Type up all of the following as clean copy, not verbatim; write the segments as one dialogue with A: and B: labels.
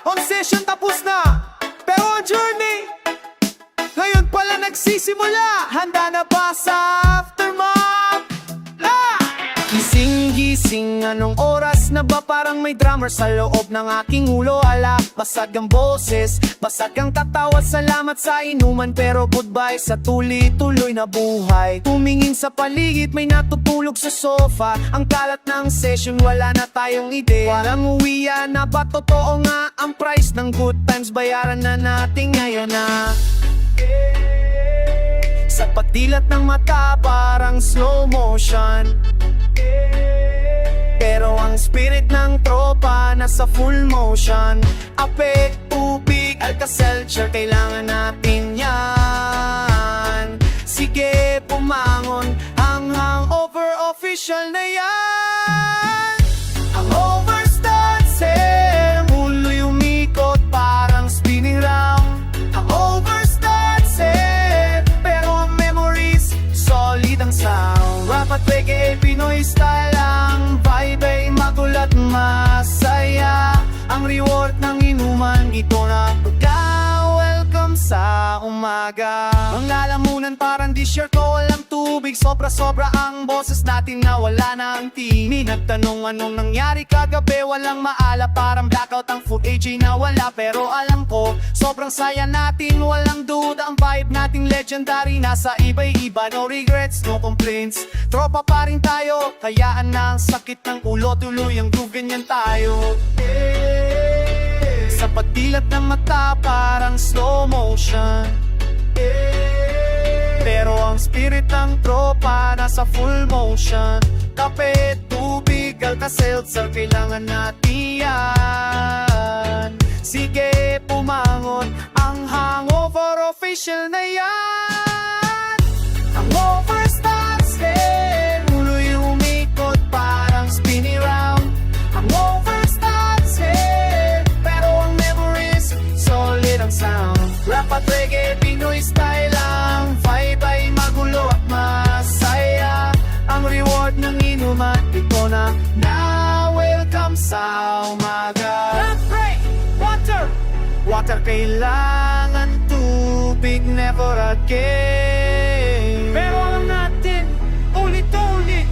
A: Ang session tapos na, pero ang journey ngayon pala nagsisimula. Handa na ba sa aftermath? Gising-gising, anong oras na ba? Parang may drummer sa loob ng aking ulo. Ala, basag ang boses, basag ang katawa. Salamat sa inuman, pero goodbye sa tuloy-tuloy na buhay. Tumingin sa paligid, may natutulog sa sofa. Ang kalat ng session, wala na tayong ide. Walang uwian na ba? Totoo nga ang price ng good times. Bayaran na natin ngayon na. Sa pagdilat ng mata, parang slow motion. Pero ang spirit ng tropa nasa full motion. Ape, tubig, Alka-Seltzer, kailangan natin yan. Sige, pumangon, ang hangover official na yan. Hangover starts here, mulo'y umikot parang spinning round. Hangover starts here, pero ang memories, solid ang sound. Rap at reggae, Pinoy style ang vibe ay magulat masaya. Ang reward ng inuman, ito na pagka-welcome sa umaga. Ang lalamunan parang di-share ko, walang tubig. Sobra-sobra ang boses natin na wala na ang tinig. Nagtanong anong nangyari kagabi, walang maala. Parang blackout ang footage na wala. Pero alam ko, sobrang saya natin, walang duda. Ang vibe nating legendary, nasa iba-iba. No regrets, no complaints. Tropa pa rin tayo, kayaan na ang sakit ng ulo. Tuloy ang groove, ganyan tayo. Sa pagdilat ng mata, parang slow motion. Pero ang spirit ng tropa nasa full motion. Kape, tubig, Alka-Seltzer, kailangan natin yan. Sige, pumangon, ang hangover official na yan. Hangover starts here, mulo'y umikot parang spinning round. Hangover starts here, pero ang memories, solid ang sound. Rap at reggae, Pinoy style ang vibe ay magulo at masaya. Ang reward ng inuman, ito na welcome sa umaga. Pray, water, water, kailangan tubig, never again. Pero alam natin, ulit-ulit,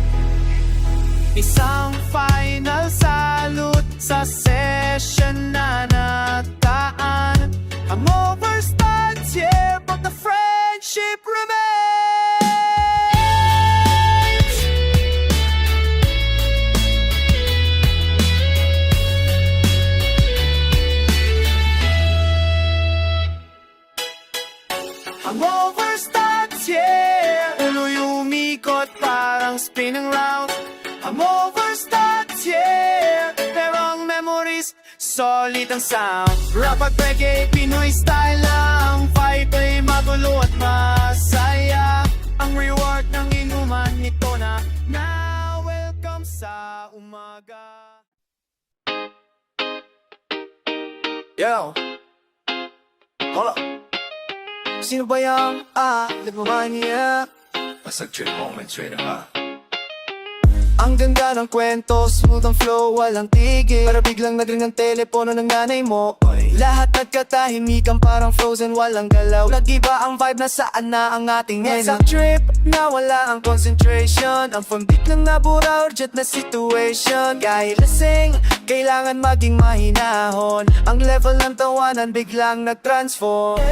A: isang final salute sa session na nataan. Hangover starts here, but the friendship remains. Hangover starts here, ulo'y umikot parang spinning round. Hangover starts here, pero ang memories, solid ang sound. Rap at reggae, Pinoy style ang vibe ay magulo at masaya. Ang reward ng inuman, ito na welcome sa umaga. Yo, hold up. Sino ba yung nagmamaniak?
B: Basag trip moments, straight up.
A: Ang ganda ng kwento, smooth ang flow, walang tigil. Para biglang nagring ang telepono ng nanay mo. Lahat nagkatahimikan parang frozen, walang galaw. Nag-iba ang vibe, nasaan na ang ating ngayon. Sa trip, nawala ang concentration. Ang pambit ng nabura, urgent na situation. Kahit lasing, kailangan maging mahinahon. Ang level ng tawanan, biglang nag-transform.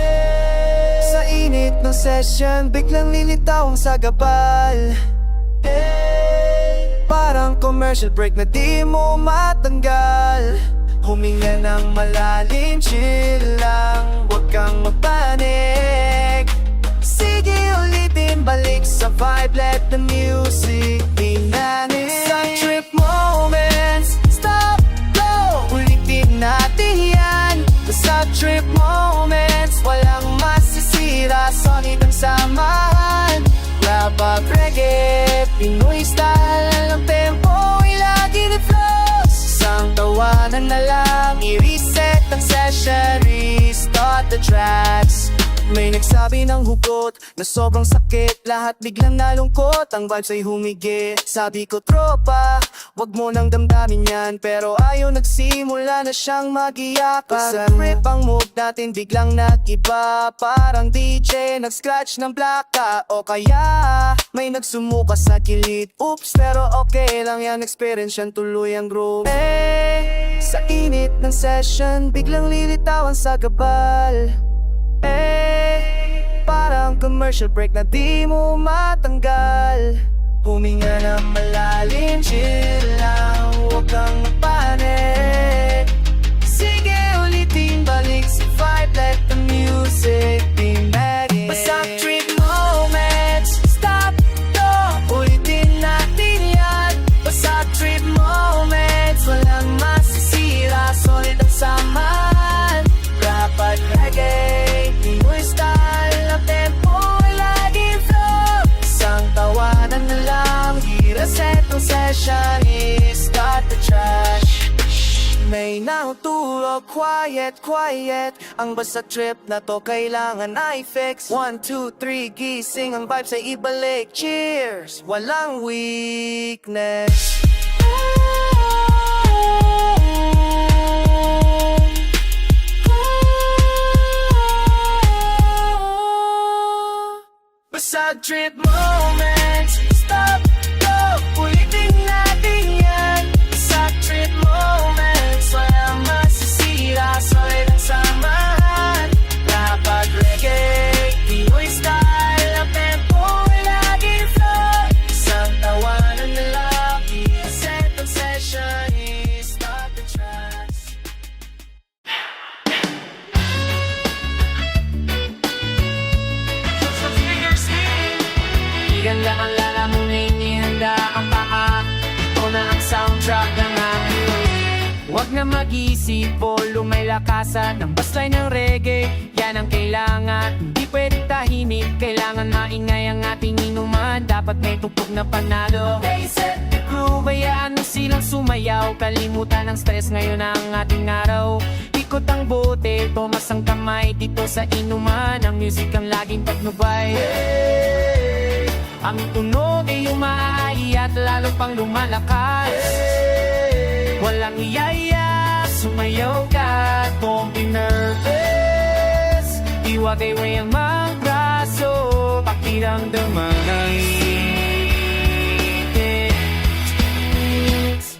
A: Sa init ng session, biglang lilitaw ang sagabal. Parang commercial break na di mo matanggal. Huminga ng malalim, chill lang, huwag kang magpanik. Sige ulitin, balik sa vibe, let the music be manic. Sa trip moments, stop, go, ulitin natin yan. Sa trip moments, walang masisira, solid ang samahan. Rap at reggae, Pinoy style ang tempo, ilagi na flows. Isang tawanan na lang, i-reset ang session, restart the tracks. May nagsabi ng hugot na sobrang sakit, lahat biglang nalungkot, ang vibes ay humigi. Sabi ko tropa, wag mo nang damdamin yan, pero ayaw, nagsimula na siyang mag-iyakan. Sa trip ang mood natin biglang nag-iba, parang DJ nag-scratch ng plaka, o kaya may nagsumuka sa gilid. Oops, pero okay lang yan, experience yan, tuloy ang groove. Sa init ng session, biglang lilitawan sa gabal. Parang commercial break na di mo matanggal. Huminga na malalim, chill lang, huwag kang mapanik. Sige ulitin, balik sa vibe, let the music be magic. Basta trip moments, stop, go, ulitin natin yan. Basta trip moments, walang masisira, solid ang samahan. Rap at reggae, Pinoy style, ang tempo ay laging flow. Isang tawanan na lang, i-reset ang session, i-start the trash. May natutulog, quiet, quiet. Ang basta trip na to kailangan ay fix. 1, 2, 3, gising, ang vibes ay ibalik. Cheers, walang weakness. Basta trip moments, stop, go, ulitin natin yan. Basta trip moments, walang masisira, solid ang samahan. Rap at reggae, Pinoy style, ang tempo ay laging flow. Isang tawanan na lang, i-set ang session, i-start the tracks. Iganda ang lalamunin, ihanda ang paa. Ito na ang soundtrack ng aking Huwag na mag-isip o lumay lakasan ng baslay ng reggae, yan ang kailangan. Hindi pwede tahimik, kailangan maingay ang ating inuman. Dapat may tupog na panalo. They set the groove, bayaan mo silang sumayaw. Kalimutan ang stress, ngayon ang ating araw. Ikot ang bote, tomas ang kamay dito sa inuman. Ang music ang laging patnubay. Ang tunog ay umaayi at lalo pang lumalakas. Walang iyaya, sumayaw ka, don't be nervous. Iwagayway ang mga braso, pakiramdaman ang init.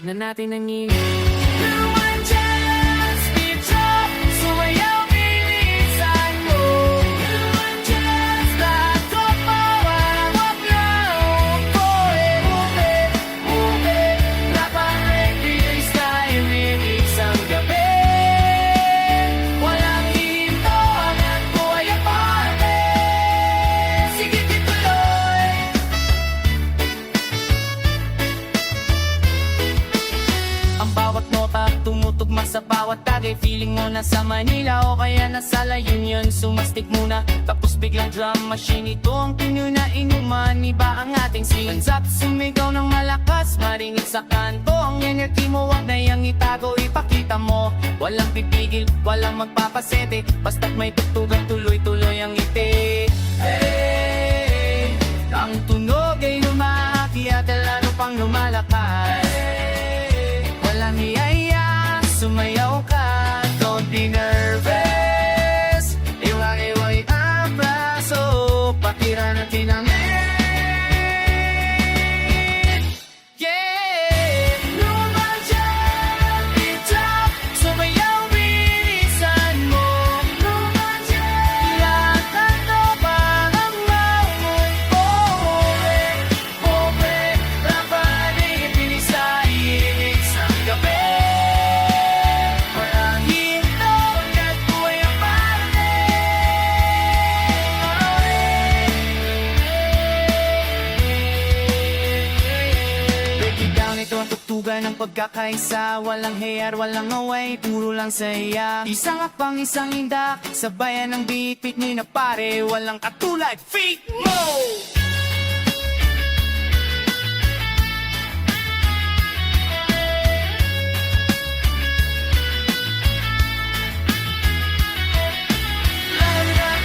A: Na natin ang init. Sumayaw, bilisan mo. Tumutugma sa bawat tagay, feeling mo nasa Manila o kaya nasa La Union. Sumastik muna, tapos biglang drum machine. Ito ang tunog na inuman, iba ang ating swing. Hands up, sumigaw ng malakas, maringit sa kanto. Ang energy mo, wag na yang itago, ipakita mo. Walang pipigil, walang magpapasete, basta't may tugtugan, tuloy-tuloy ang ngiti. Hey, ang tunog ay lumaki at lalo pang lumalakas. Walang iyaya, sumayaw ka, don't be nervous. Iwag-iwag ang braso, patira natin ang yeah! Lumang dyan, bitap, sumayaw, bilisan mo. Lumang dyan, lahat ng topang ang maungoy. Pobre, pobre, rapanig, pinisay, inig sa gabi. Ng pagkakaisa, walang hayar, walang away, puro lang saya. Isang akpang, isang indak, sabayan ng beat, pitney na pare, walang katulad, feet mo! Love that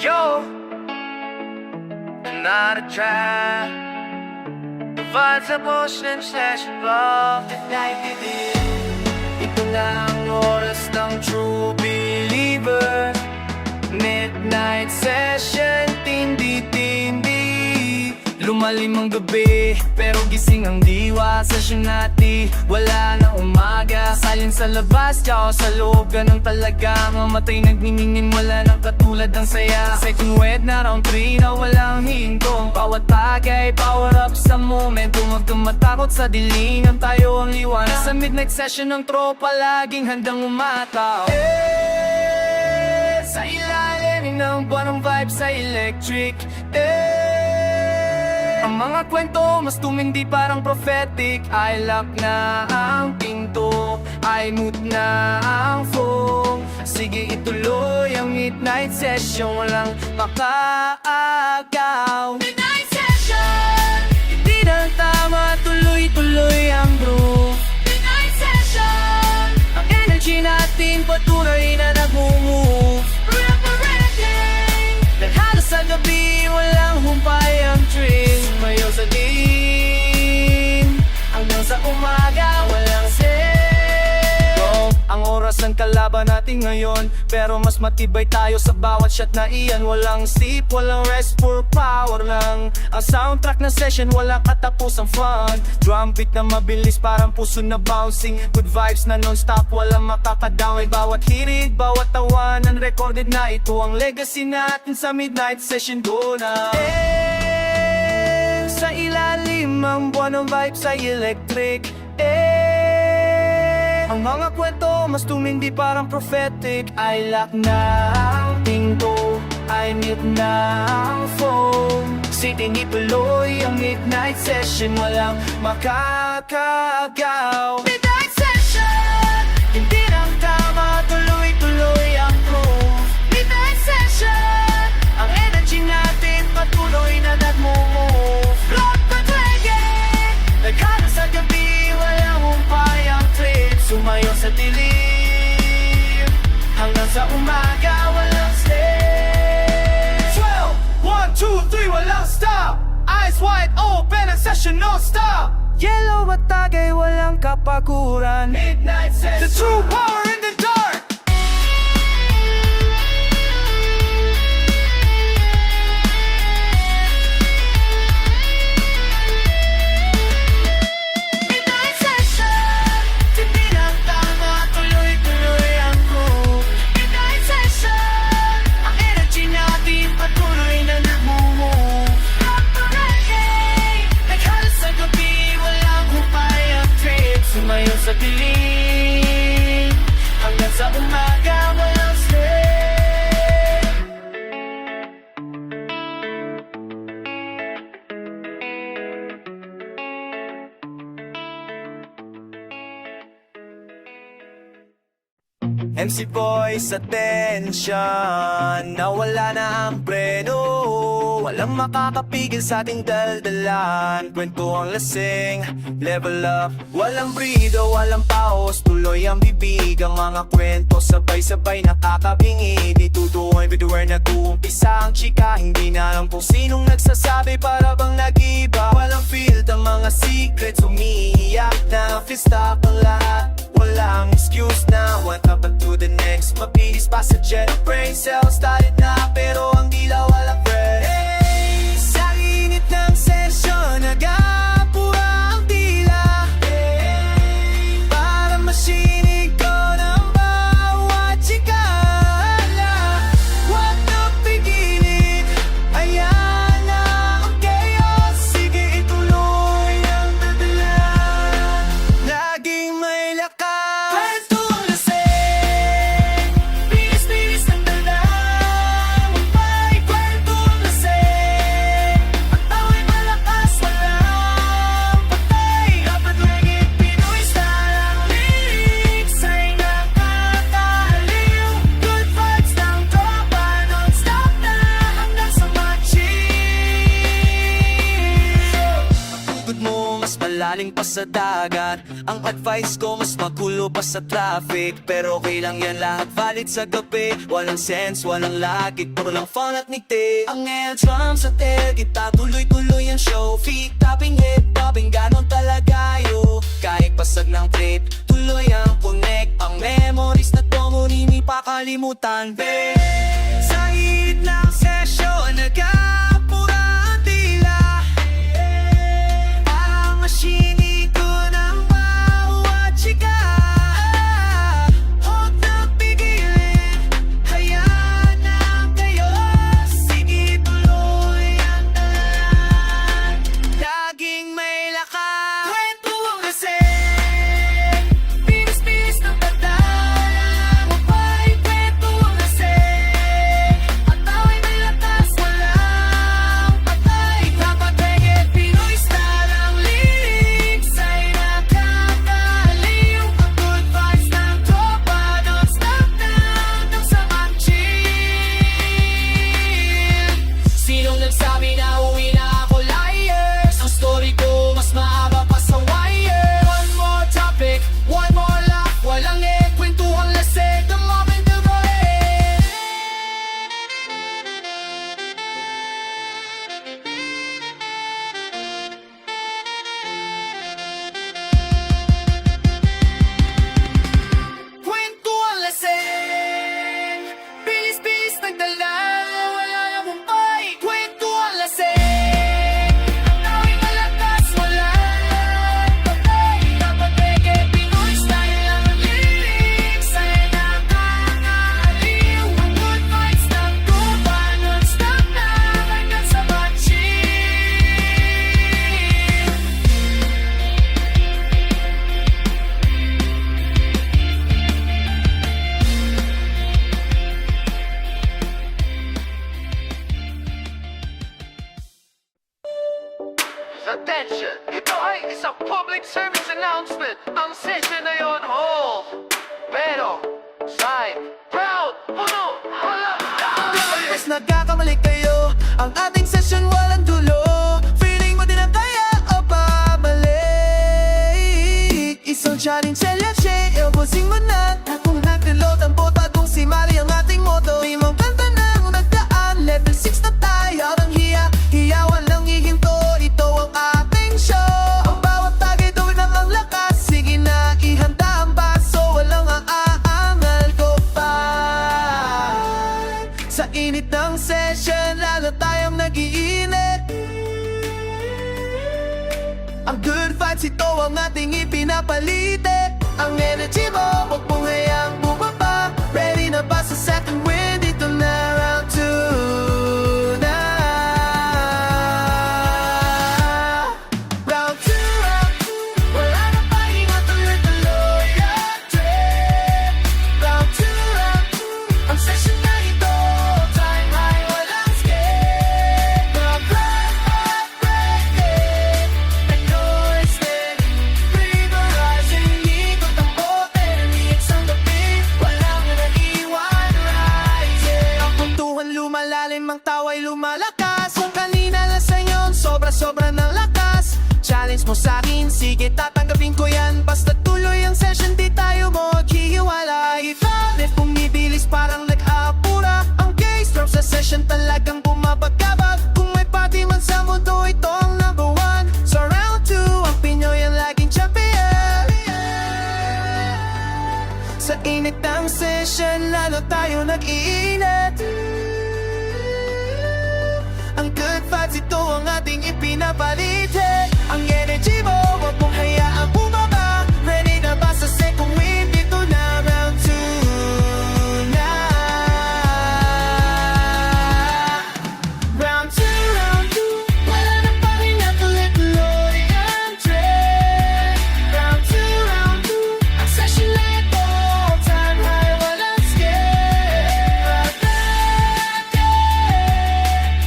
A: Yo, another track. The vibes of motion session love the night it is. Ito na ang oras ng true believer. Midnight session, tindi-tindi. Lumalim ang gabi, pero gising ang diwa. Session natin, wala na umaga. Salin sa labas, tsaka sa loob, ganang talaga. Mamatay nagniningin, wala nang katulad ng saya. Second wed na round 3 na walang hingkong. Bawat bagay, power up sa momentum. Huwag kang matakot sa dilingan, tayo ang liwanag. Sa midnight session ng tropa, laging handang umataw. Sa ilalim ng buwan ng vibe sa electric. Ang mga kwento mas tumindi parang prophetic. I lock na ang pinto, I mute na ang phone. Sige ituloy ang midnight session, walang makaagaw. Midnight session, hindi na tama, tuloy-tuloy ang groove. Midnight session, ang energy natin patuloy na nag-move. Referending, naghalos sa gabi, walang humpay ang train. Sumayo sa din, hanggang sa umaga, walang say. Ang oras ng kalaban natin ngayon, pero mas matibay tayo sa bawat shot na iyan. Walang sleep, walang rest, pure power lang. Ang soundtrack ng session, walang katapusang fun. Drum beat na mabilis, parang puso na bouncing. Good vibes na non-stop, walang makakadaway. Bawat hirig, bawat tawanan, recorded na. Ito ang legacy natin sa midnight session. Go na! Sa ilalim ang buwan ng vibe sa electric. Ang mga kwento mas tumindi parang prophetic. I lock na ang pinto, I mute na ang phone. Siting ituloy ang midnight session, walang makakagaw. Midnight session, hindi lang tama, tuloy-tuloy ang groove. Midnight session, ang energy natin patuloy na nag-move. Rock the reggae, nagkala sa gabi, walang humpay ang trip. Sumayo sa dilim, hanggang sa umaga, walang stay. 12, 1, 2, 3, walang stop. Eyes wide open, ang session non-stop. Yellow at tagay, walang kapaguran. Midnight session, the true power in the dark. Midnight session, hindi lang tama, tuloy-tuloy ang groove. Midnight session, ang energy natin patuloy na nag-move. Rock the reggae, naghalos sa gabi, walang humpay ang trip. Sumayo sa dilim, hanggang sa umaga, walang stay. MC Boys, attention, nawala na ang preno. Walang makakapigil sa ating daldalan. Kwento ang lasing, level up. Walang brido, walang paos, tuloy ang bibig. Ang mga kwento sabay-sabay nakakabingi. Ditutuloy, bituwer nag-uumpisa ang chika. Hindi na alam kung sinong nagsasabi, para bang nag-iba. Walang field, ang mga secrets umiiyak na. Fist up ang lahat, walang excuse na. One up and to the next, mabilis pa sa jet. Brain cells started na, pero ang dila walang friend. Hey, sa init ng session, nag-apura ang dila. Hey, para masinig ko ng bawat chikala. Huwag na pigilin, ayan na ang chaos. Sige ituloy ang dadalan, laging may lakas. Kwentong lasing, bilis-bilis ng dalang. Magpay galing pa sa dagat. Ang advice ko mas magulo pa sa traffic, pero okay lang yan, lahat valid sa gabi. Walang sense, walang lagit, puro lang fun at ngiti. Ang air drums at air guitar, tuloy-tuloy ang show. Feet tapping, hip popping, ganon talaga yo. Kahit pasag ng trip, tuloy ang connect. Ang memories na to ngunit di pa kalimutan, babe. Sa hit ng session, nagkapura ang tila. Ang machine ko ng bawat chika. Huwag na pigilin, hayaan lang kayo. Sige, tuloy ang talan. Laging may lakas. Kwento ang lasing, bilis-bilis ng tandaan. Mapay, kwento ang lasing. At tawa'y may lakas, walang patay. Dapat reggae, Pinoy style ang lyrics ay nakakaliw. Ang good vibes ng tropa, non-stop na hanggang sa mag-chill. Sinong nagsabi na uwi na ako, liars? Ang story ko mas mahaba pa sa wire. One more topic, one more laugh. Walang kwentuhan lasing, the moment of our head. Kwentuhan lasing, bilis-bilis nagdala. Wala na bumpay. Kwentuhan lasing, ang tawa'y malakas, walang patay. Dapat reggae, Pinoy style ang lyrics ay nakakaliw. Ang good vibes ng tropa, non-stop na hanggang sa mag-chill.
C: Attention! Ito ay isang public service announcement. Ang session ay on hold. Pero, side, proud, puno, wala.
A: Mas nagkakamali kayo, ang ating session walang dulo. Feeling mo din ang kaya o pabalik. Isang challenge LFC, ilbusing mo na. Kung nagtilot ang bota kung si Mari ang ating motto. Limang kanta na nagdaan, level 6 na tayo. Ang hiyawan lang hihinto. Ito ang ating show. Ang bawat tagay doon ang lakas. Sige na, ihanda ang baso. Walang aangal ko pa. Sa init ng session, lalo tayong nag-iinit. Ang good vibes, ito ang ating ipinapalitin. Ang energy mo, huwag mong hayaang bumaba. Ready na ba sa second wind? Ito na round 2 na. Round 2, wala na pahinga, tuloy-tuloy ang trip. Round 2, ang session na ito, time high, walang skip. Mag-run up, reggae, Pinoy steady, vaporizing, ikot ang bote, remix ang gabi, walang naiwan, rising. Ang puntuhan lumalalim, ang tawa'y lumalakas. Kung kanina lang sa inyon, sobra-sobra ng lakas. Challenge mo sa'kin, sige tatanggapin ko yan. Basta tuloy ang session, di tayo maghihiwalay. Ibalit bumibilis parang nag-aapura. Ang case drop sa session talagang bumabagabag. Kung may party man sa mundo, ito ang number 1. Sa round 2, ang Pinoy ang laging champion. Sa init ng session, lalo tayo nag-iinit. Ang good vibes, ito ang ating ipinapalitin. Ang energy mo, huwag mong hayaang bumaba. Ready na ba sa second wind? Ito na round 2 na. Round 2, wala na pahinga, tuloy-tuloy ang trip. Round 2, ang session na ito, time high, walang skip.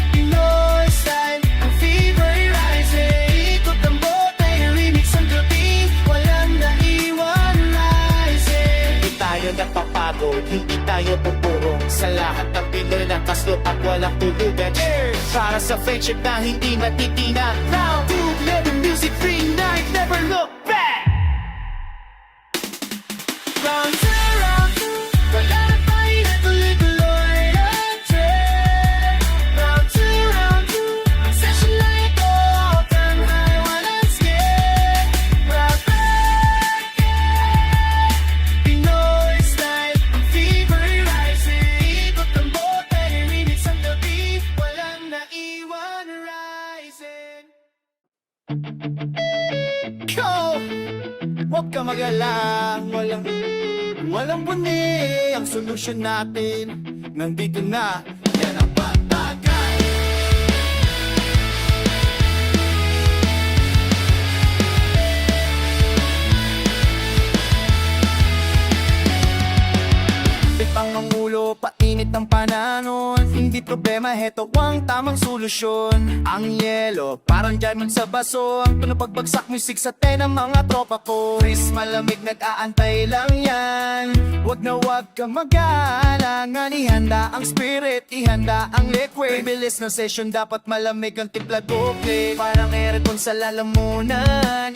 A: Pinoy style, ang fever rising. Ikot ang bote, remix ang gabi, walang naiwan, rising. Hindi tayo napapagod, hindi tayo pupurong. Sa lahat ng Pinoy na kaslo at walang tulugan. Para sa friendship na hindi matitina. Round 2, let the music free night, never never look back. Round two, wala na tayo na tuloy-tuloy ang trend. Round two, ang session na ito, tanhay, walang skip. Rap Pinoy style, ang fever rising. Ikot ang bote, remix ang gabi, walang naiwan rising. Go! Huwag ka mag-alala, walang buni. Ang solusyon natin, nandito na. Yan ang patagay. Pipang ang ulo, painit ang pananon. Hindi problema, heto ang tamang solusyon. Ang yelo, parang diamond sa baso. Ang pagbagsak music sa ng mga tropa ko. Chris, malamig, nag-aantay lang yan. Wag na wag ka mag-aalangan. Ihanda ang spirit, ihanda ang liquid. Bilis ng session, dapat malamig ang timpla doble. Parang ereton sa lalamunan,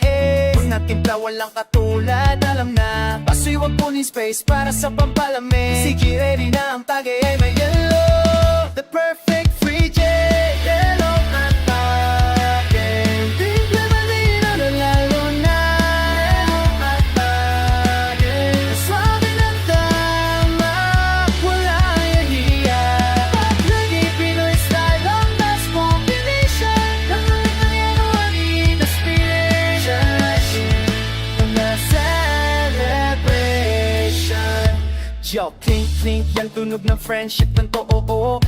A: Kung natimpla, walang katulad, alam na. Pasoy, wag punin space para sa pampalamig. Sige, ready na ang tagay ay may yellow. The perfect free J. Yellow at bagay. Timpla malino na lalo na. Yellow at bagay. Swabe ng tama, wala yahiya. Paglagi Pinoy style, ang best combination. Kamulit ng yellow ang inspiration. Mga celebration. Yo, clink, yan tunog ng friendship ng too.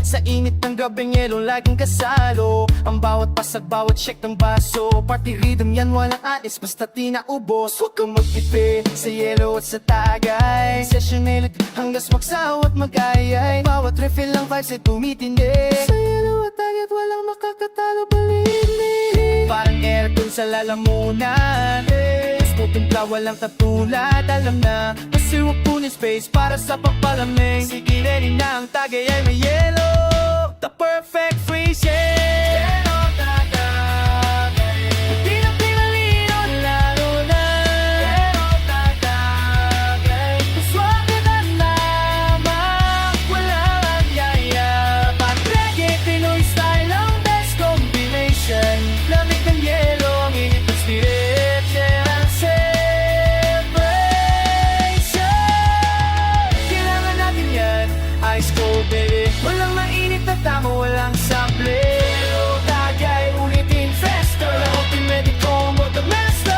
A: Sa init ng gabing yelo, laging kasalo. Ang bawat pasag, bawat shake ng baso. Party rhythm yan, walang anis, basta di naubos. Huwag kang magpipi sa yelo at sa tagay. Session ulit hanggang magsaw at mag-ayay. Bawat refill ng vibes ay tumitindi. Sa yelo at tagay, walang makakatalo, believe me. Parang aircon sa lalamunan, Timpla, walang katulad, alam na. Kasi huwag punin space para sa pampalamig. Sige, ready na ang tagay ay may yellow. The perfect freeze, yeah. Yellow tagay. Di na pinalino, lalo na. Yellow tagay. Swabe na naman, walang yaya. Pag-reggae, Pinoy style, ang best combination. Lamig ng yellow, ang init ng spirit, yeah. Ice cold, baby. Walang mainit na tama, walang sample. Pero tagay, ulitin fester. Ang ultimate combo, the master.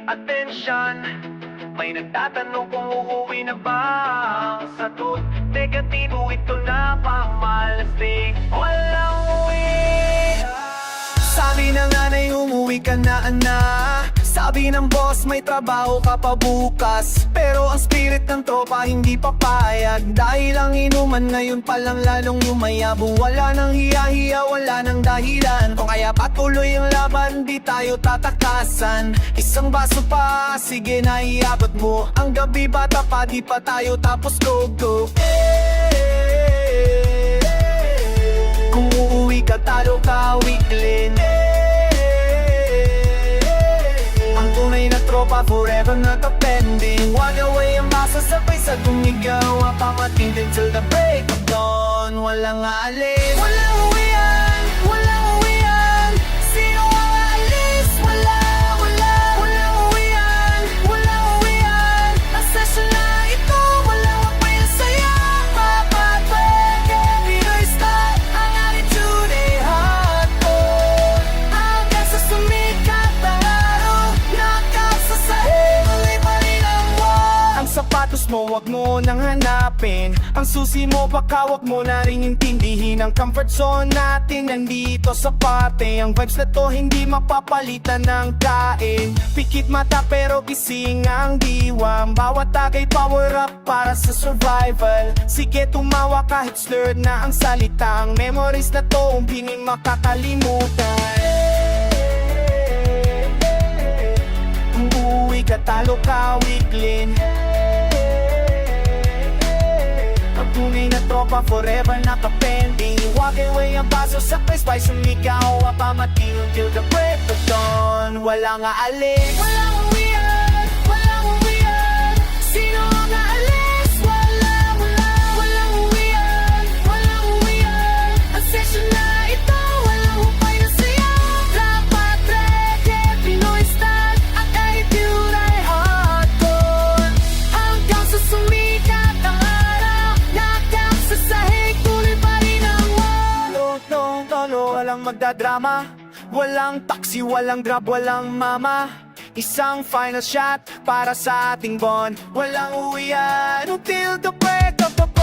A: Attention, may nagtatanong kung uuwi na ba ang sagot. Negatibo, ito na pamalastig, walang uwi. Sabi ng nanay, umuwi ka na anak. Sabi ng boss, may trabaho ka pa bukas. Pero ang spirit ng tropa hindi papayag. Dahil ang inuman ngayon palang lalong yumayabong. Wala nang hiya-hiya, wala nang dahilan. Kung kaya patuloy ang laban, di tayo tatakasan. Isang baso pa, sige na iabot mo. Ang gabi bata pa, di pa tayo tapos go. Kung uuwi ka, talo ka, weaklin. Ang tunay na tropa forever nakapending. Wag away ang masa, sabay sa gumigaw. Ang pamatindin till the break of dawn. walang aalis. Walang uwian, walang uwian. Sino ang aalis? Walang uwian, walang uwian. Ang session na ito, walang wapay na saya. Papatweke, Pinoy style, ang attitude ay hardcore. Hanggang sa sumikat ang araw, nakap sa sahig, tuloy pa rin ang war. Ang sapatos mo, wag mo nang hanapin. Ang susi mo, baka wag mo na rin intindihin. Ang comfort zone natin nandito sa party. Ang vibes na to hindi mapapalitan ng kain. Pikit mata pero gising ang diwa. Bawat tagay power up para sa survival. Sige tumawa kahit slurred na ang salita. Ang memories na to hindi makakalimutan. Kung uuwi ka, talo ka, wiglin. Ang tunay na tropa forever nakapending. Walk away ang baso sa place by sumigaw. Apamatil till the break of dawn. Walang aalis, walang uwian, walang uwian. Sino ang aalis? Walang uwian, walang uwian. Ang session na ito, walang hupay na saya. Dapat reggae, Pinoy style, ang attitude ay hardcore. Hanggang sa sumikat ang araw, nakap sa sahig, tuloy pa rin ang war. Tolo, walang magdadrama. Walang taxi, walang grab, walang mama. Isang final shot para sa ating bond. Walang uwian until the break of the dawn.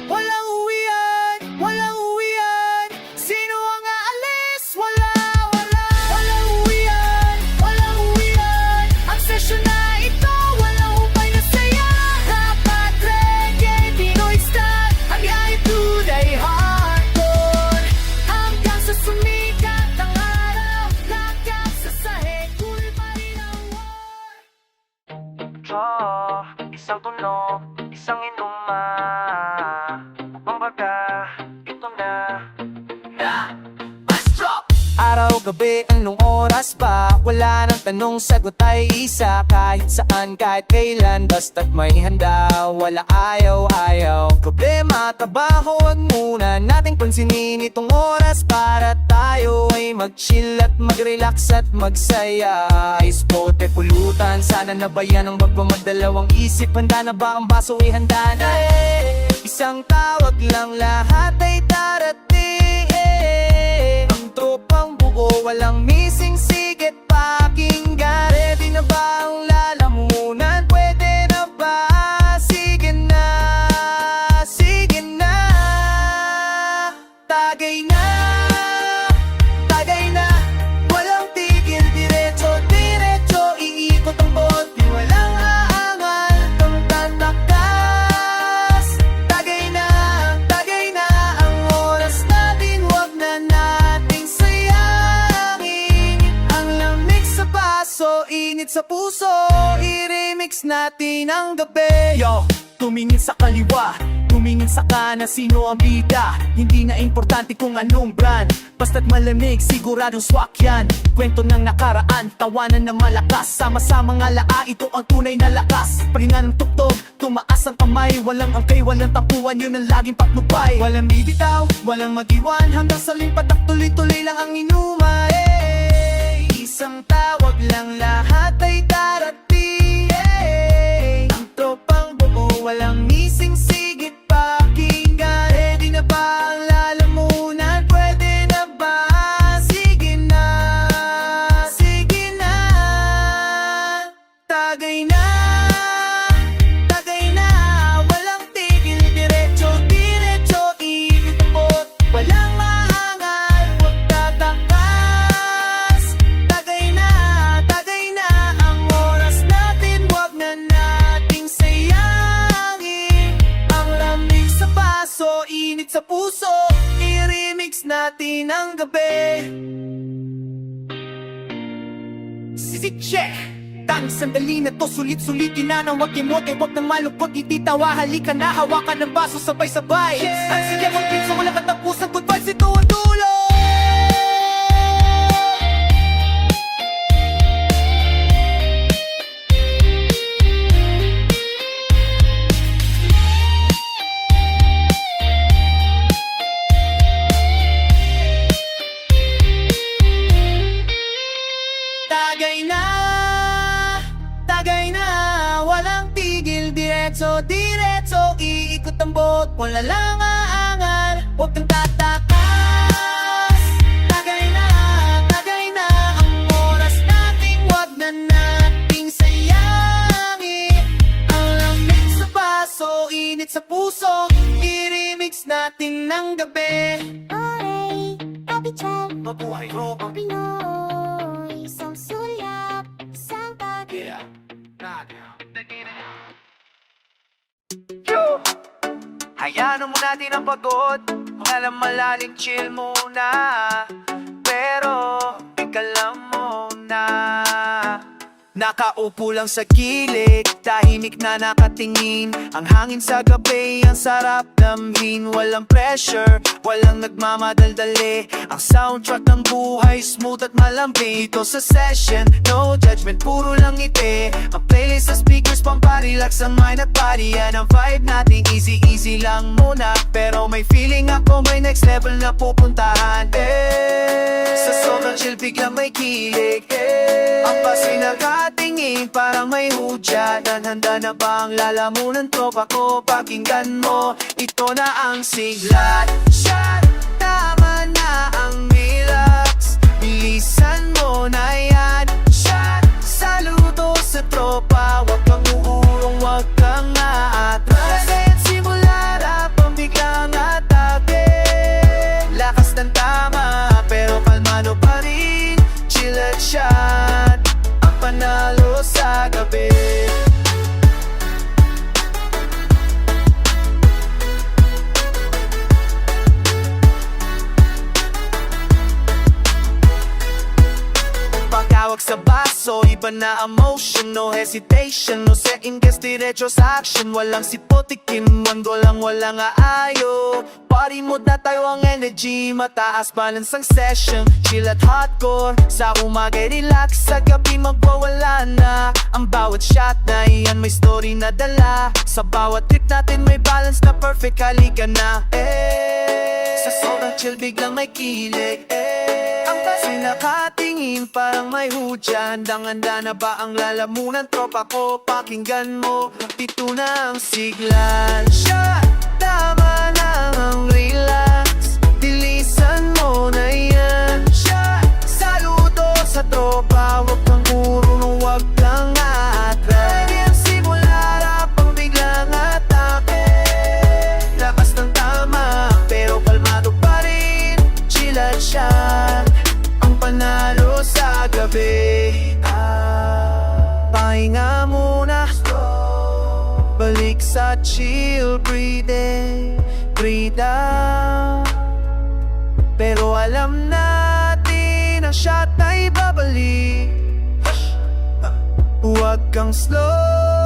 A: Walang uwian, walang uwian. Sino ang aalis? Walang uwian, walang uwian. Ang session na ito, walang hupay na saya. Dapat reggae, Pinoy style, ang attitude ay hardcore. Hanggang sa sumikat ang araw, nakap sa sahig, tuloy pa rin ang war. Isang tunog, isang inuma. Kumbaga, ito na. Let's drop! Araw, gabi, anong oras ba? Wala nang tanong, sagot ay isa. Kahit saan, kahit kailan, basta't may handa. Wala ayaw. Problema, trabaho, wag muna nating pansinin itong oras. Para tayo ay mag-chill at mag-relax at magsaya. Ispote, pulutan, sana nabayan ang magmamadalawang isip. Handa na ba ang baso? Handa na Isang tawag lang, lahat ay darating. Ang tropang buo, walang missing, sigit pakinggan. Ready na ba ang lalamunan? Pwede na ba? Sige na, sige na. Tagay na, tagay na. Walang tigil, diretso, iikot ang bote. Walang aangal, kang tatakas. Tagay na, ang oras natin, wag na nating sayangin. Ang lamig sa baso, init sa puso, i-remix natin ang gabi. Yo, tumingin sa kaliwa, tumingin sa kanan, sino ang bida? Hindi na importante kung anong brand, basta't malamig, siguradong swak yan. Kwento ng nakaraan, tawanan na malakas. Sama-sama nga laa, ito ang tunay na lakas. Paringan ng tuktok, tumaas ang kamay. Walang angkay, walang tapuan, yun ang laging patnubay. Walang bibitaw, walang mag-iwan, hanggang sa limpat at tuloy-tuloy lang ang inuma. Isang tawag lang, lahat ay darating. Ang tropang buo, walang missing, sigit pakinggan. Ready na ba ang lalamunan? Pwede na ba? Sige na, sige na. Tagay na, tagay na. Walang tigil, diretso, ikot. Walang maangal, huwag tatakas. Tagay na, ang oras natin, wag na nating sayangin. Ang lamig sa baso, init sa puso, i-remix natin ang gabi. Check! Tang sandali na to, sulit-sulitin na nang wag kimote. Wag nang malupot, ititawa, halika na. Hawakan ng baso, sabay-sabay. Ang sige mong pinso, wala katapusan. Good vibes, ito ang dulo. wala lang aangal, huwag kang tatakas. Tagay na ang oras natin, wag na nating sayangin. Ang lamig sa baso, init sa puso, i-remix natin ng gabi.
D: Oray, Kapitan,
A: Mabuhay tropa.
D: Pinoy, isang sulyap, isang pag-
A: Yeah.
C: Yo!
A: Hayaan mo natin ang pagod, alam malalim chill muna. Pero ikaw lang muna. Nakaupo lang sa gilid, tahimik na nakatingin. Ang hangin sa gabi, ang sarap damhin. Walang pressure, walang nagmamadaldali. Ang soundtrack ng buhay, smooth at malambing. Ito sa session, no judgment, puro lang ngiti. Ang playlist sa speakers, pamparelax ang mind at body. Yan ang vibe natin, easy lang muna. Pero may feeling ako may next level na pupuntahan. Sa sobrang chill, biglang may kilig. Ang pasi nakatingin, parang may hudya. Handa na ba ang lalamunan, tropa ko? Pakinggan mo, ito na ang sigla. Shot, tama na ang relax. Bilisan mo na yan. Shot, saludo sa tropa. Huwag kang uurong, huwag kang aatras. Kaya't simula rap ang biglang atake. Lakas ng tama, pero kalmado pa rin. Chill at shot, ang panalo sa gabi. Pagkawag sa baso, iba na emotion. No hesitation, no second guess, diretso sa action. Walang sipotikim, mundo lang walang aayo. Party mood na tayo ang energy, mataas balance ang session. Chill at hardcore, sa umaga relax, sa gabi magpawala na. Ang bawat shot na iyan may story na dala. Sa bawat trip natin may balance na perfect, halika na. Sa sobrang chill biglang may kilig. Ang kasi nakatingin, parang may hudya. Handang-handa na ba ang lalamunan, tropa ko? Pakinggan mo, ito na ang siglan. Shot, tama na ang relax. Bilisan mo na yan. Shot, saludo sa tropa. Huwag kang urong, huwag kang atras. Ready ang simula, rap ang biglang atake. Lakas ng tama, pero kalmado pa rin. Chill at shot, ang panalo sa gabi. Pahinga muna, balik sa chill, breathe out. Pero alam natin, ang shot ay babalik. Huwag kang slow,